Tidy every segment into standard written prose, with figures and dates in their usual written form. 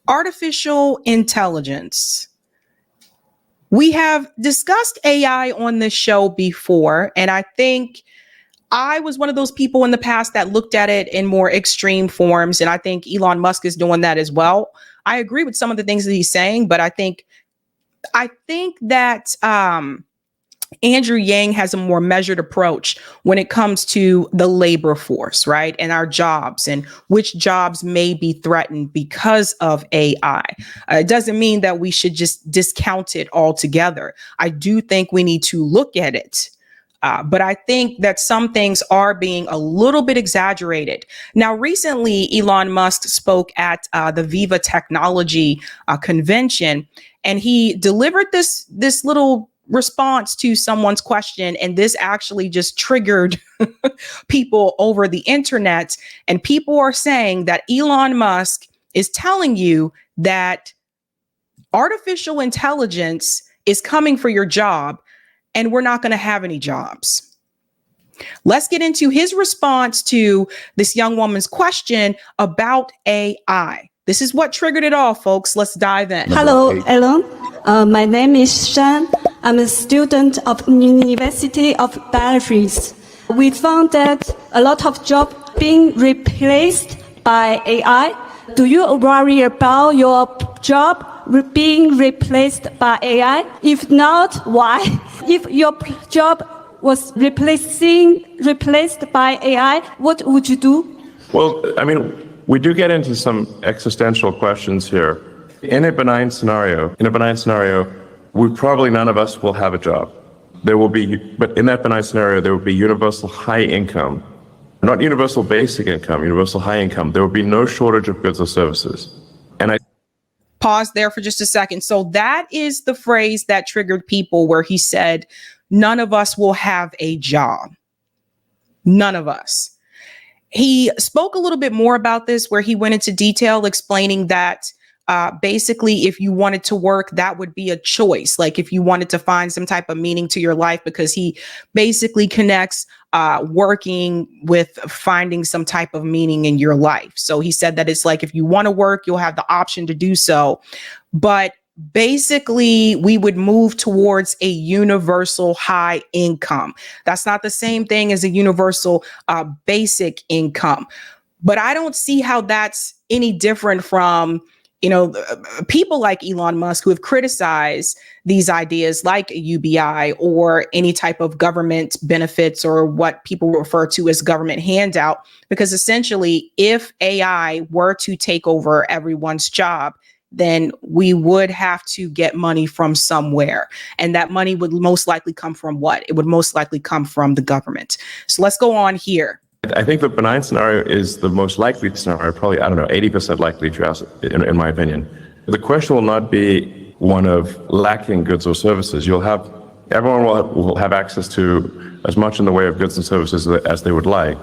Artificial intelligence. We have discussed AI on this show before, and I think I was one of those people in the past that looked at it in more extreme forms, and I think Elon Musk is doing that as well. I agree with some of the things that he's saying, but I think that Andrew Yang has a more measured approach when it comes to the labor force, right? And our jobs and which jobs may be threatened because of AI. It doesn't mean that we should just discount it altogether. I do think we need to look at it. But I think that some things are being a little bit exaggerated. Now, recently, Elon Musk spoke at the Viva Technology convention, and he delivered this little response to someone's question, and this actually just triggered people over the internet. And people are saying that Elon Musk is telling you that artificial intelligence is coming for your job, and we're not going to have any jobs. Let's get into his response to this young woman's question about AI. This is what triggered it all, folks. Let's dive in. Hello, Elon. My name is Shan. I'm a student of University of Belfast. We found that a lot of jobs being replaced by AI. Do you worry about your job being replaced by AI? If not, why? If your job was replaced by AI, what would you do? Well, I mean, we do get into some existential questions here. In a benign scenario, probably none of us will have a job. But in that benign scenario, there will be universal high income, not universal basic income, universal high income. There will be no shortage of goods or services. And I pause there for just a second. So that is the phrase that triggered people, where he said, none of us will have a job. None of us. He spoke a little bit more about this, where he went into detail explaining that basically, if you wanted to work, that would be a choice. Like if you wanted to find some type of meaning to your life, because he basically connects working with finding some type of meaning in your life. So he said that it's like, if you want to work, you'll have the option to do so. But basically, we would move towards a universal high income. That's not the same thing as a universal basic income. But I don't see how that's any different from, people like Elon Musk who have criticized these ideas like UBI or any type of government benefits or what people refer to as government handout. Because essentially, if AI were to take over everyone's job, then we would have to get money from somewhere. And that money would most likely come from what? It would most likely come from the government. So let's go on here. I think the benign scenario is the most likely scenario, probably, 80% likely, if you ask, in my opinion. The question will not be one of lacking goods or services. Everyone will have access to as much in the way of goods and services as they would like.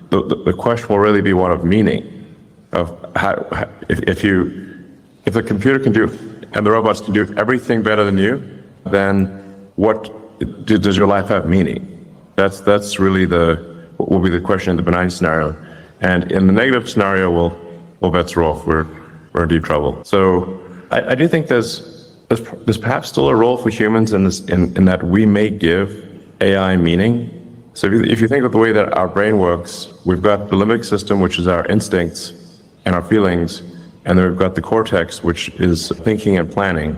The question will really be one of meaning, of how, if the computer can do, and the robots can do everything better than you, then does your life have meaning? That's really what will be the question in the benign scenario. And in the negative scenario, well, bets are off. We're in deep trouble. So I do think there's perhaps still a role for humans in that we may give AI meaning. So if you think of the way that our brain works, we've got the limbic system, which is our instincts and our feelings, and then we've got the cortex, which is thinking and planning.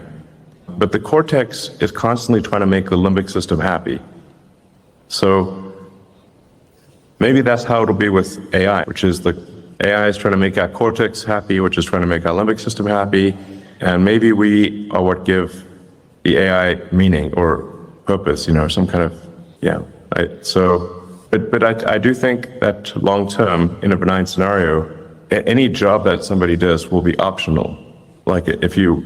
But the cortex is constantly trying to make the limbic system happy. So maybe that's how it'll be with AI, which is the AI is trying to make our cortex happy, which is trying to make our limbic system happy. And maybe we are what give the AI meaning or purpose, some kind of, But I do think that long term, in a benign scenario, any job that somebody does will be optional. Like if you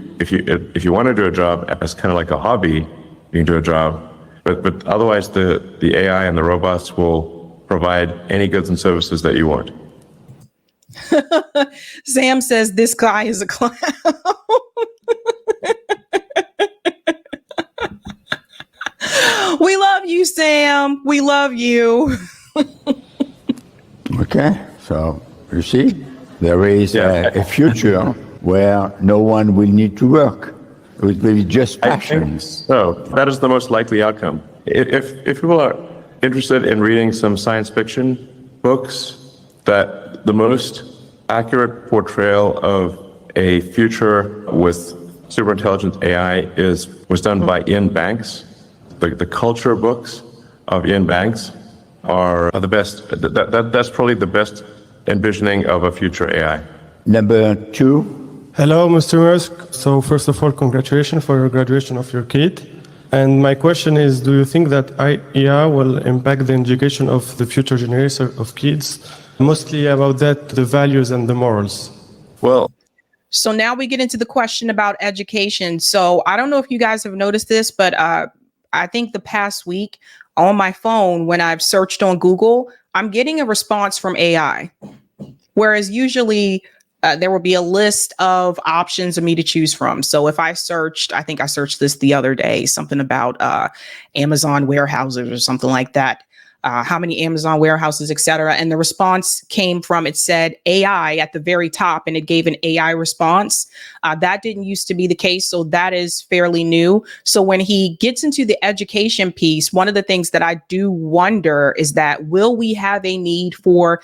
want to do a job as kind of like a hobby, you can do a job. But otherwise, the AI and the robots will provide any goods and services that you want. Sam says this guy is a clown. We love you, Sam. We love you. Okay, so you see, there is a future where no one will need to work. It will be just passions. So that is the most likely outcome. If people are interested in reading some science fiction books, that the most accurate portrayal of a future with superintelligent AI was done by Ian Banks. The culture books of Ian Banks are the best. That's probably the best envisioning of a future AI. Number 2. Hello, Mr. Musk. So first of all, congratulations for your graduation of your kid. And my question is, do you think that AI will impact the education of the future generation of kids? Mostly about that, the values and the morals. Well, so now we get into the question about education. So I don't know if you guys have noticed this, but I think the past week on my phone, when I've searched on Google, I'm getting a response from AI. Whereas usually there will be a list of options of me to choose from. So if I think I searched this the other day, something about Amazon warehouses or something like that. How many Amazon warehouses, et cetera. And the response came from, it said AI at the very top, and it gave an AI response. That didn't used to be the case. So that is fairly new. So when he gets into the education piece, one of the things that I do wonder is that, will we have a need for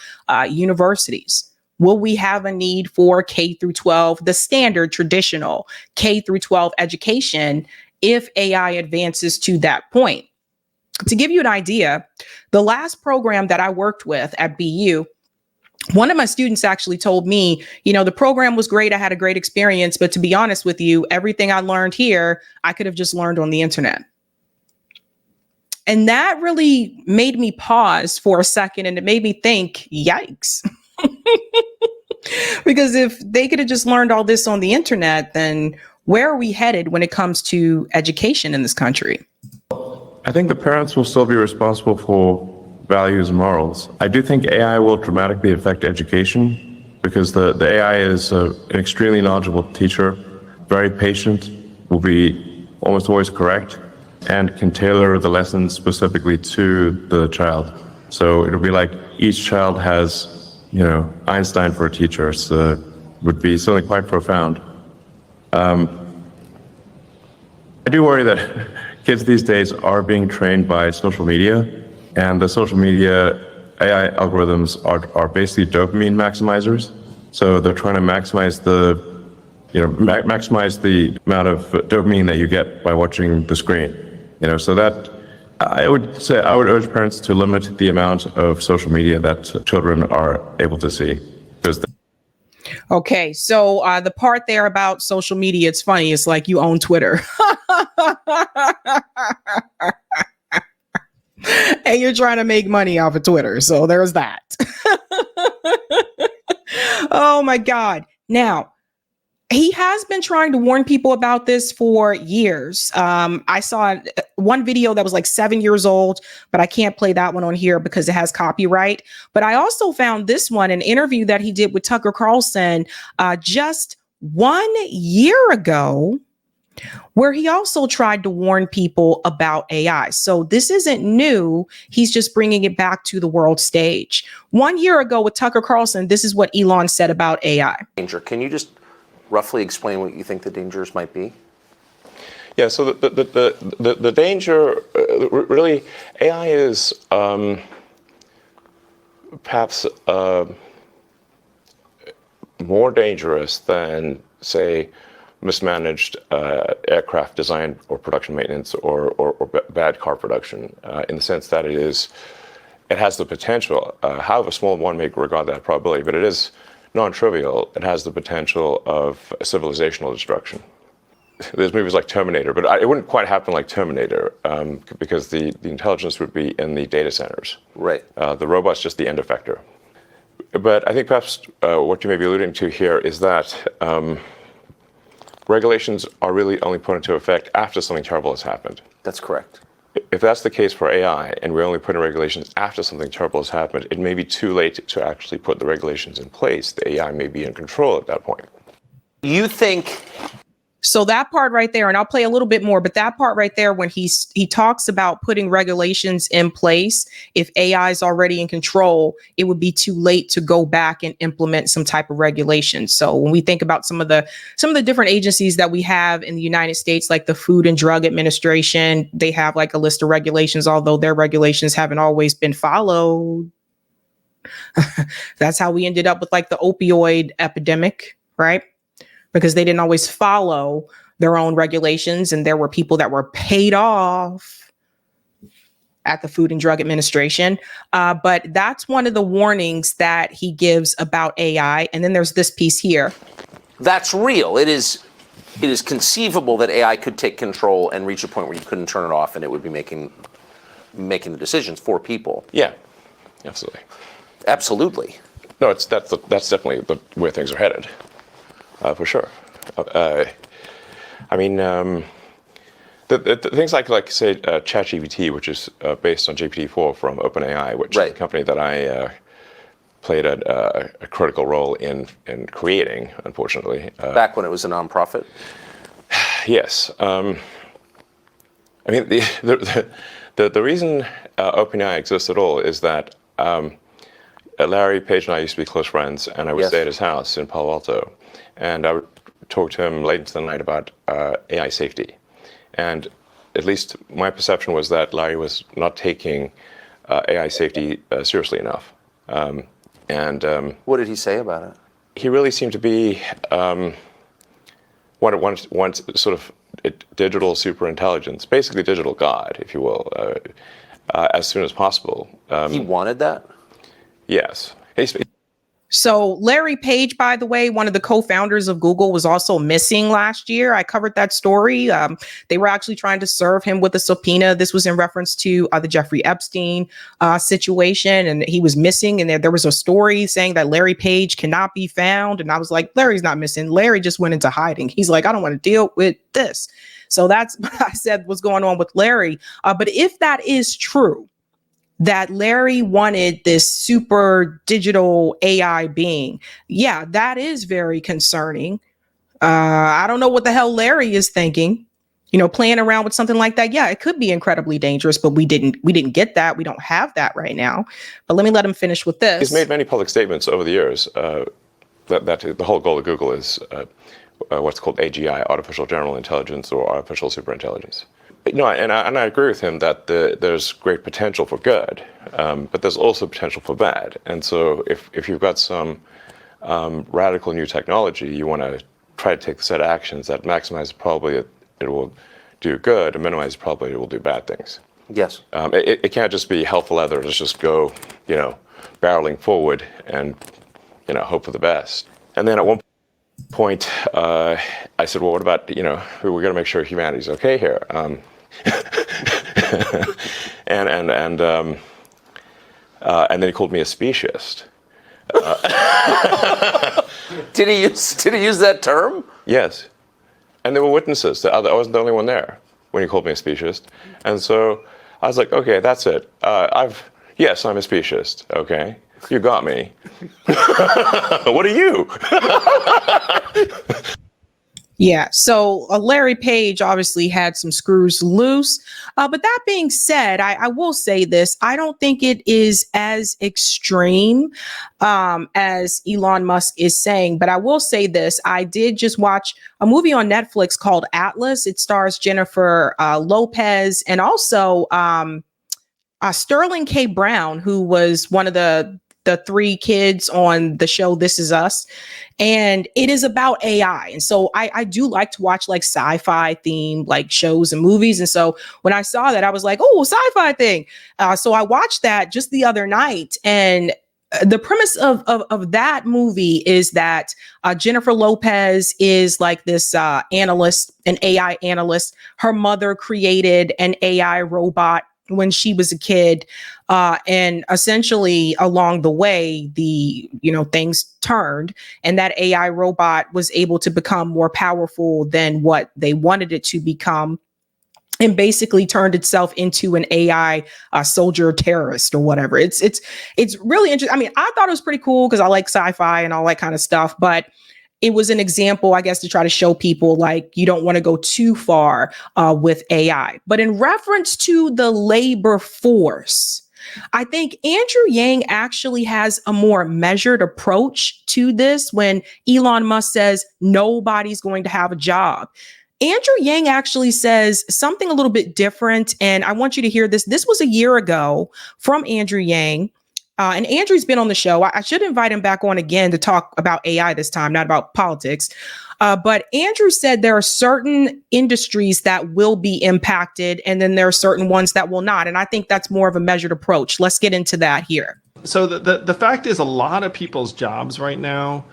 universities? Will we have a need for K through 12, the standard traditional K through 12 education, if AI advances to that point? To give you an idea, the last program that I worked with at BU, one of my students actually told me, the program was great. I had a great experience. But to be honest with you, everything I learned here, I could have just learned on the internet. And that really made me pause for a second, and it made me think, yikes. Because if they could have just learned all this on the internet, then where are we headed when it comes to education in this country? I think the parents will still be responsible for values and morals. I do think AI will dramatically affect education because the AI is an extremely knowledgeable teacher, very patient, will be almost always correct, and can tailor the lessons specifically to the child. So it'll be like each child has, Einstein for a teacher. So it would be something quite profound. I do worry that kids these days are being trained by social media, and the social media AI algorithms are basically dopamine maximizers. So they're trying to maximize maximize the amount of dopamine that you get by watching the screen. So that I would urge parents to limit the amount of social media that children are able to see. Okay, so the part there about social media, it's funny. It's like you own Twitter. And you're trying to make money off of Twitter. So there's that. Oh, my God. Now, he has been trying to warn people about this for years. I saw one video that was like 7 years old, but I can't play that one on here because it has copyright. But I also found this one, an interview that he did with Tucker Carlson just 1 year ago, where he also tried to warn people about AI. So this isn't new. He's just bringing it back to the world stage. 1 year ago with Tucker Carlson, this is what Elon said about AI. Can you just roughly explain what you think the dangers might be? Yeah, so the danger, really, AI is perhaps more dangerous than, say, mismanaged aircraft design or production maintenance or bad car production, in the sense that it has the potential, however small one may regard that probability, but it is non-trivial. It has the potential of civilizational destruction. There's movies like Terminator, but it wouldn't quite happen like Terminator because the intelligence would be in the data centers. Right. The robot's just the end effector. But I think perhaps what you may be alluding to here is that regulations are really only put into effect after something terrible has happened. That's correct. If that's the case for AI, and we're only putting regulations after something terrible has happened, it may be too late to actually put the regulations in place. The AI may be in control at that point. You think... So that part right there, and I'll play a little bit more, but that part right there, when he talks about putting regulations in place, if AI is already in control, it would be too late to go back and implement some type of regulation. So when we think about some of the different agencies that we have in the United States, like the Food and Drug Administration, they have like a list of regulations, although their regulations haven't always been followed. That's how we ended up with like the opioid epidemic, right? Because they didn't always follow their own regulations, and there were people that were paid off at the Food and Drug Administration. But that's one of the warnings that he gives about AI. And then there's this piece here. That's real. It is conceivable that AI could take control and reach a point where you couldn't turn it off, and it would be making the decisions for people. Yeah, absolutely. Absolutely. No, that's definitely where things are headed. For sure. I mean, the things like say ChatGPT, which is based on GPT-4 from OpenAI, which is a company that I played a critical role in creating, unfortunately. Back when it was a nonprofit? Yes. I mean, the reason OpenAI exists at all is that Larry Page and I used to be close friends, and I would stay at his house in Palo Alto. And I would talk to him late into the night about AI safety. And at least my perception was that Larry was not taking AI safety seriously enough. What did he say about it? He really seemed to be one sort of digital superintelligence, basically digital God, if you will, as soon as possible. He wanted that? Yes. So Larry Page, by the way, one of the co-founders of Google, was also missing last year. I covered that story. They were actually trying to serve him with a subpoena. This was in reference to the Jeffrey Epstein situation, and he was missing. And there was a story saying that Larry Page cannot be found. And I was like, Larry's not missing. Larry just went into hiding. He's like, I don't want to deal with this. So that's what I said was going on with Larry. But if that is true, that Larry wanted this super digital AI being, yeah, that is very concerning. I don't know what the hell Larry is thinking, playing around with something like that. Yeah, it could be incredibly dangerous, but we didn't get that. We don't have that right now. But let me let him finish with this. He's made many public statements over the years that the whole goal of Google is what's called AGI, artificial general intelligence, or artificial superintelligence. No, and I agree with him that there's great potential for good, but there's also potential for bad. And so if you've got some radical new technology, you want to try to take a set of actions that maximize the probability that it will do good and minimize the probability it will do bad things. Yes. It can't just be hell for leather. Let's just go, barreling forward and, hope for the best. And then at one point, I said, well, what about, we're going to make sure humanity's okay here. And then he called me a speciesist. Did he use that term? Yes. And there were witnesses. I wasn't the only one there when he called me a speciesist. And so I was like, okay, that's it. Yes, I'm a speciesist. Okay. You got me. What are you? Yeah. So Larry Page obviously had some screws loose. But that being said, I will say this. I don't think it is as extreme as Elon Musk is saying. But I will say this. I did just watch a movie on Netflix called Atlas. It stars Jennifer Lopez and also Sterling K. Brown, who was one of the three kids on the show This Is Us. And it is about AI. And so I do like to watch like sci-fi themed like shows and movies. And so when I saw that, I was like, oh, sci-fi thing. So I watched that just the other night. And the premise of that movie is that Jennifer Lopez is like this analyst, an AI analyst. Her mother created an AI robot when she was a kid. And essentially along the way, things turned, and that AI robot was able to become more powerful than what they wanted it to become, and basically turned itself into an AI soldier terrorist or whatever. It's really interesting. I mean, I thought it was pretty cool because I like sci-fi and all that kind of stuff, but it was an example, I guess, to try to show people like you don't want to go too far with AI. But in reference to the labor force, I think Andrew Yang actually has a more measured approach to this when Elon Musk says nobody's going to have a job. Andrew Yang actually says something a little bit different, and I want you to hear this. This was a year ago from Andrew Yang. And Andrew's been on the show. I should invite him back on again to talk about AI this time, not about politics. But Andrew said there are certain industries that will be impacted, and then there are certain ones that will not. And I think that's more of a measured approach. Let's get into that here. So the fact is, a lot of people's jobs right now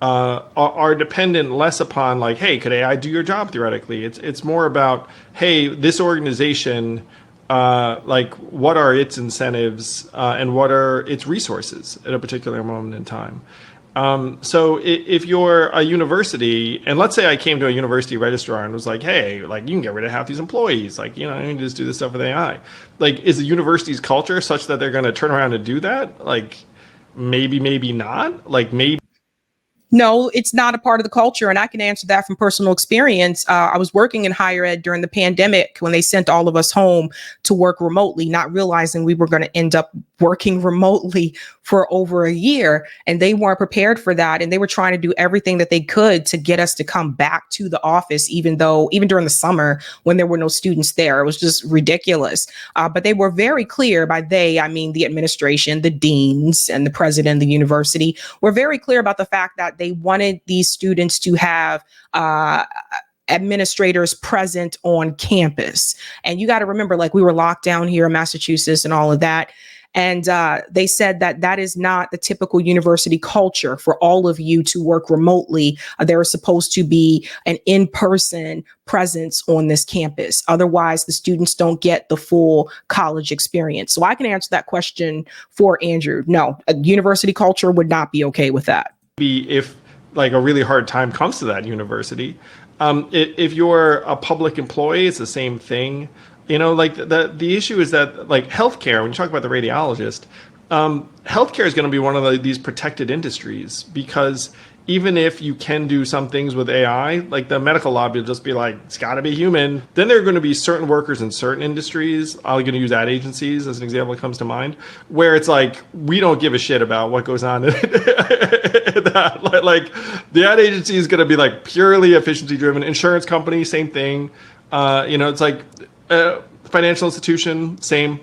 are dependent less upon like, hey, could AI do your job theoretically? It's more about, hey, this organization, like what are its incentives and what are its resources at a particular moment in time. So if you're a university, and let's say I came to a university registrar and was like, hey, like you can get rid of half these employees, like, you know, I can just do this stuff with AI. Like, is the university's culture such that they're going to turn around and do that? Like, maybe not. Like, maybe. No, it's not a part of the culture. And I can answer that from personal experience. I was working in higher ed during the pandemic when they sent all of us home to work remotely, not realizing we were going to end up working remotely for over a year. And they weren't prepared for that. And they were trying to do everything that they could to get us to come back to the office, even during the summer when there were no students there. It was just ridiculous. But they were very clear. By they, I mean the administration, the deans, and the president of the university were very clear about the fact that they wanted these students to have administrators present on campus. And you got to remember, like, we were locked down here in Massachusetts and all of that. And they said that that is not the typical university culture for all of you to work remotely. There is supposed to be an in-person presence on this campus. Otherwise, the students don't get the full college experience. So I can answer that question for Andrew. No, a university culture would not be okay with that. If like a really hard time comes to that university, if you're a public employee, it's the same thing. You know, like the issue is that like healthcare, when you talk about the radiologist, healthcare is going to be one of these protected industries, because even if you can do some things with AI, like the medical lobby will just be like, it's got to be human. Then there are going to be certain workers in certain industries. I'm going to use ad agencies as an example that comes to mind, where it's like, we don't give a shit about what goes on. Like the ad agency is going to be like purely efficiency driven. Insurance company, same thing. You know, it's like financial institution, same.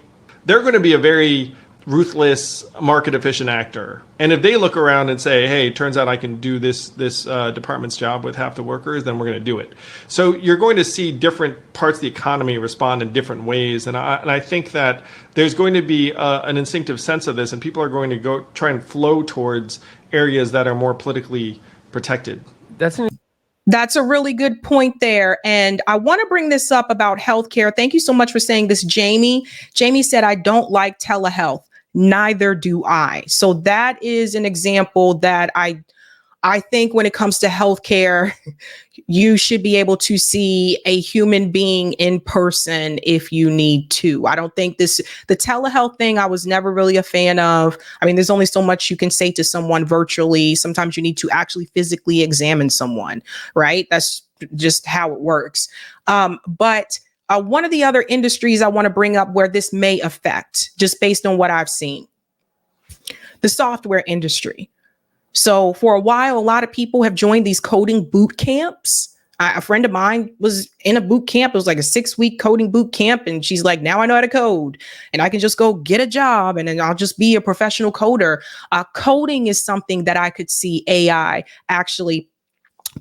They're going to be a very ruthless market efficient actor. And if they look around and say, hey, it turns out I can do this department's job with half the workers, then we're going to do it. So you're going to see different parts of the economy respond in different ways. And I think that there's going to be an instinctive sense of this, and people are going to go try and flow towards areas that are more politically protected. That's a really good point there. And I want to bring this up about healthcare. Thank you so much for saying this, Jamie. Jamie said, I don't like telehealth. Neither do I. So that is an example that I think when it comes to healthcare, you should be able to see a human being in person if you need to. I don't think the telehealth thing, I was never really a fan of. I mean, there's only so much you can say to someone virtually. Sometimes you need to actually physically examine someone, right? That's just how it works. But one of the other industries I want to bring up where this may affect, just based on what I've seen, the software industry. So for a while, a lot of people have joined these coding boot camps. A friend of mine was in a boot camp. It was like a 6-week coding boot camp. And she's like, now I know how to code and I can just go get a job and then I'll just be a professional coder. Coding is something that I could see AI actually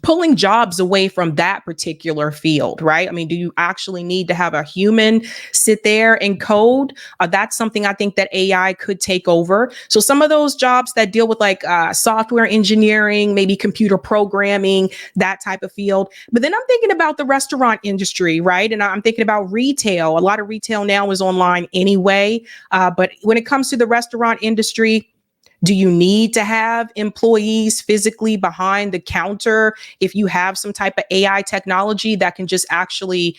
pulling jobs away from that particular field, right? I mean, do you actually need to have a human sit there and code? That's something I think that AI could take over. So some of those jobs that deal with like software engineering, maybe computer programming, that type of field. But then I'm thinking about the restaurant industry, right? And I'm thinking about retail. A lot of retail now is online anyway. But when it comes to the restaurant industry, do you need to have employees physically behind the counter if you have some type of AI technology that can just actually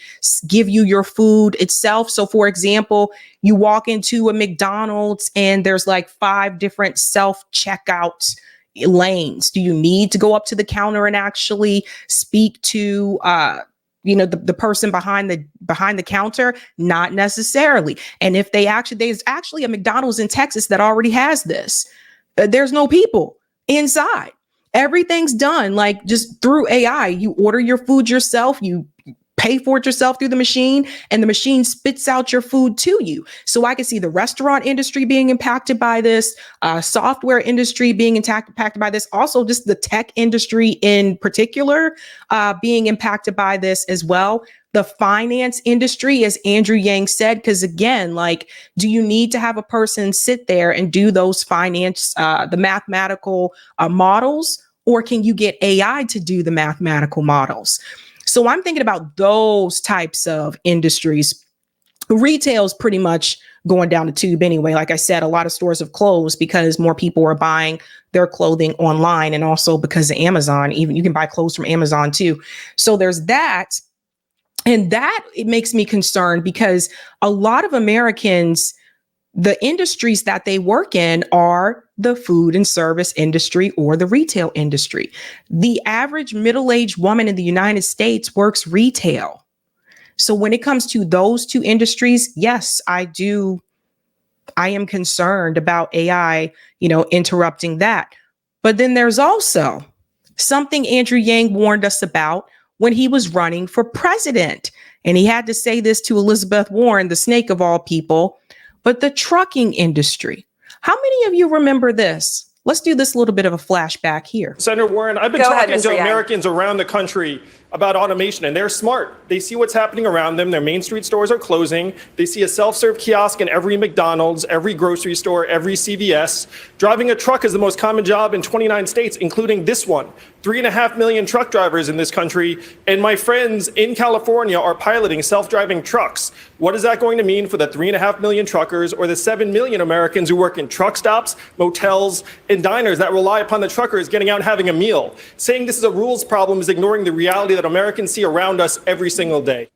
give you your food itself? So for example, you walk into a McDonald's and there's like 5 different self-checkouts lanes? Do you need to go up to the counter and actually speak to the person behind the counter? Not necessarily. And if there's actually a McDonald's in Texas that already has this. There's no people inside. Everything's done like just through AI. You order your food yourself, you pay for it yourself through the machine, and the machine spits out your food to you. So I can see the restaurant industry being impacted by this, software industry being impacted by this, also just the tech industry in particular being impacted by this as well. The finance industry, as Andrew Yang said, because again, like, do you need to have a person sit there and do those the mathematical models, or can you get AI to do the mathematical models? So I'm thinking about those types of industries. Retail's pretty much going down the tube anyway. Like I said, a lot of stores have closed because more people are buying their clothing online, and also because of Amazon. Even you can buy clothes from Amazon too. So there's that. And that, it makes me concerned because a lot of Americans, the industries that they work in are the food and service industry or the retail industry. The average middle-aged woman in the United States works retail. So when it comes to those two industries, yes, I am concerned about AI, interrupting that. But then there's also something Andrew Yang warned us about when he was running for president. And he had to say this to Elizabeth Warren, the snake of all people. But the trucking industry, how many of you remember this? Let's do this little bit of a flashback here. Senator Warren, I've been talking to Americans around the country about automation, and they're smart. They see what's happening around them. Their Main Street stores are closing. They see a self-serve kiosk in every McDonald's, every grocery store, every CVS. Driving a truck is the most common job in 29 states, including this one. 3.5 million truck drivers in this country, and my friends in California are piloting self-driving trucks. What is that going to mean for the 3.5 million truckers or the 7 million Americans who work in truck stops, motels, and diners that rely upon the truckers getting out and having a meal? Saying this is a rules problem is ignoring the reality that Americans see around us every single day.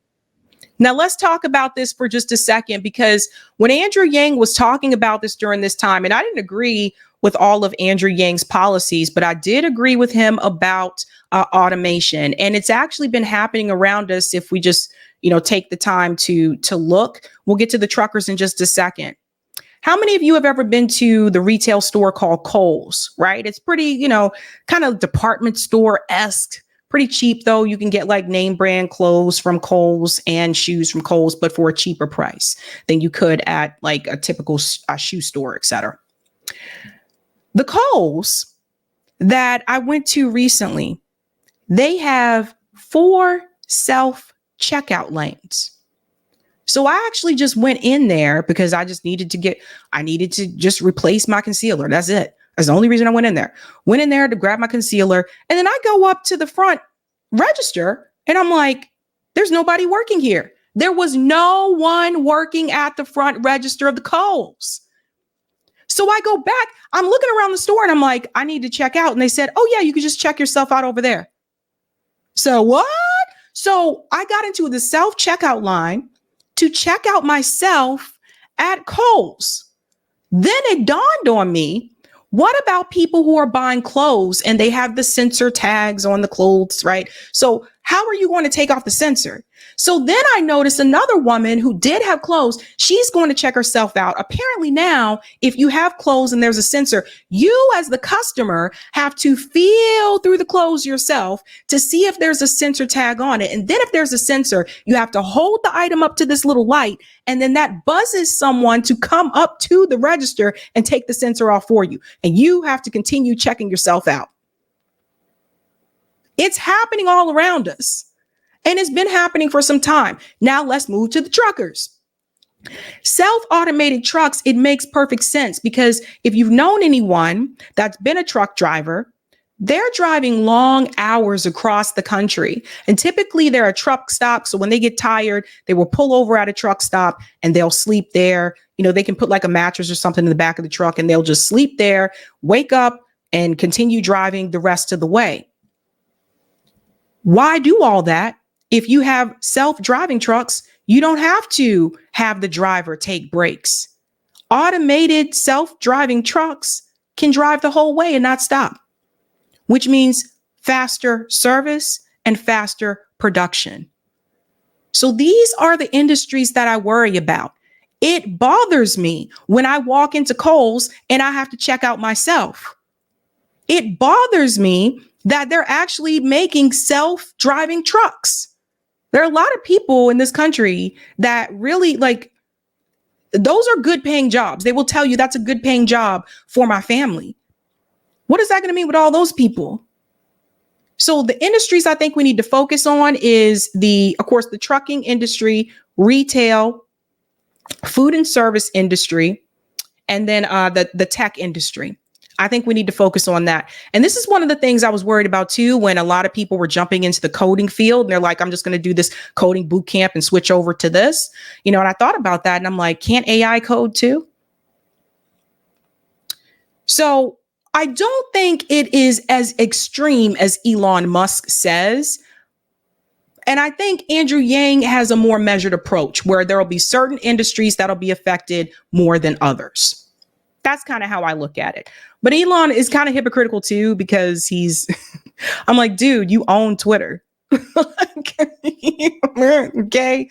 Now, let's talk about this for just a second, because when Andrew Yang was talking about this during this time, and I didn't agree with all of Andrew Yang's policies, but I did agree with him about automation. And it's actually been happening around us if we just, take the time to look. We'll get to the truckers in just a second. How many of you have ever been to the retail store called Kohl's, right? It's pretty, kind of department store-esque. Pretty cheap, though. You can get like name brand clothes from Kohl's and shoes from Kohl's, but for a cheaper price than you could at like a typical shoe store, etc. The Kohl's that I went to recently, they have 4 self-checkout lanes. So I actually just went in there because I needed to just replace my concealer. That's it. That's the only reason I went in there. Went in there to grab my concealer. And then I go up to the front register and I'm like, there's nobody working here. There was no one working at the front register of the Kohl's. So I go back, I'm looking around the store and I'm like, I need to check out. And they said, oh yeah, you can just check yourself out over there. So what? So I got into the self-checkout line to check out myself at Kohl's. Then it dawned on me, what about people who are buying clothes and they have the sensor tags on the clothes, right? So how are you going to take off the sensor? So then I noticed another woman who did have clothes. She's going to check herself out. Apparently now, if you have clothes and there's a sensor, you as the customer have to feel through the clothes yourself to see if there's a sensor tag on it. And then if there's a sensor, you have to hold the item up to this little light. And then that buzzes someone to come up to the register and take the sensor off for you. And you have to continue checking yourself out. It's happening all around us. And it's been happening for some time. Now let's move to the truckers. Self-automated trucks, it makes perfect sense because if you've known anyone that's been a truck driver, they're driving long hours across the country. And typically they're at truck stops. So when they get tired, they will pull over at a truck stop and they'll sleep there. They can put like a mattress or something in the back of the truck and they'll just sleep there, wake up and continue driving the rest of the way. Why do all that? If you have self-driving trucks, you don't have to have the driver take breaks. Automated self-driving trucks can drive the whole way and not stop. which means faster service and faster production. So these are the industries that I worry about. It bothers me when I walk into Kohl's and I have to check out myself. It bothers me that they're actually making self-driving trucks. There are a lot of people in this country that really those are good paying jobs. They will tell you that's a good paying job for my family. What is that going to mean with all those people? So the industries I think we need to focus on is of course, the trucking industry, retail, food and service industry, and then the tech industry. I think we need to focus on that. And this is one of the things I was worried about too, when a lot of people were jumping into the coding field and they're like, I'm just going to do this coding boot camp and switch over to this, and I thought about that and I'm like, can't AI code too? So I don't think it is as extreme as Elon Musk says. And I think Andrew Yang has a more measured approach where there will be certain industries that'll be affected more than others. That's kind of how I look at it. But Elon is kind of hypocritical too, because I'm like, dude, you own Twitter. Okay.